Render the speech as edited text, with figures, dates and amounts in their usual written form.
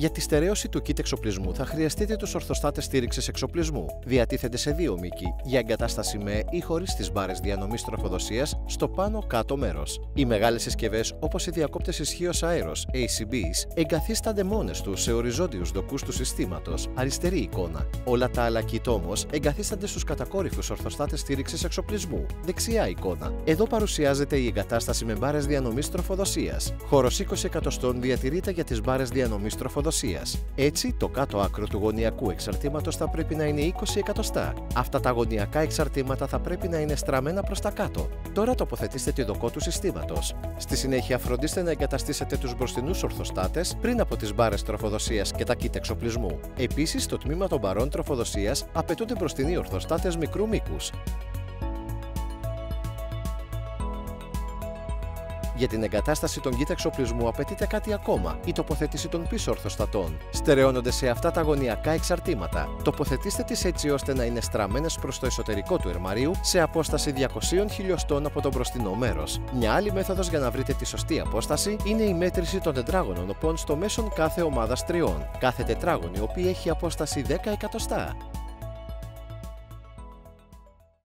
Για τη στερέωση του kit εξοπλισμού θα χρειαστείτε τους ορθοστάτες στήριξης εξοπλισμού. Διατίθενται σε δύο μήκη για εγκατάσταση με ή χωρίς τις μπάρες διανομής τροφοδοσίας στο πάνω-κάτω μέρος. Οι μεγάλες συσκευές, όπως οι διακόπτες ισχύως αέρος ACBs, εγκαθίστανται μόνες τους σε οριζόντιους δοκούς του συστήματος, αριστερή εικόνα. Όλα τα άλλα kit όμως εγκαθίστανται στους κατακόρυφους ορθοστάτες στήριξης εξοπλισμού, δεξιά εικόνα. Εδώ παρουσιάζεται η εγκατάσταση με μπάρες διανομής τροφοδοσίας. Χώρος 20 εκατοστών διατηρείται για τις μπάρες διανομής τροφοδοσίας. Έτσι, το κάτω άκρο του γωνιακού εξαρτήματος θα πρέπει να είναι 20 εκατοστά. Αυτά τα γωνιακά εξαρτήματα θα πρέπει να είναι στραμμένα προς τα κάτω. Τώρα τοποθετήστε τη δοκό του συστήματος. Στη συνέχεια, φροντίστε να εγκαταστήσετε τους μπροστινούς ορθοστάτες πριν από τις μπάρες τροφοδοσίας και τα kit εξοπλισμού. Επίσης, στο τμήμα των μπαρών τροφοδοσίας απαιτούνται μπροστινοί ορθοστάτες μικρού μήκους. Για την εγκατάσταση των kit εξοπλισμού απαιτείται κάτι ακόμα, η τοποθέτηση των πίσω ορθοστατών. Στερεώνονται σε αυτά τα γωνιακά εξαρτήματα. Τοποθετήστε τις έτσι ώστε να είναι στραμμένες προς το εσωτερικό του ερμαρίου σε απόσταση 200 χιλιοστών από το μπροστινό μέρος. Μια άλλη μέθοδος για να βρείτε τη σωστή απόσταση είναι η μέτρηση των τετράγωνων οπών στο μέσον κάθε ομάδας τριών. Κάθε τετράγωνη οπή έχει απόσταση 10 εκατοστά.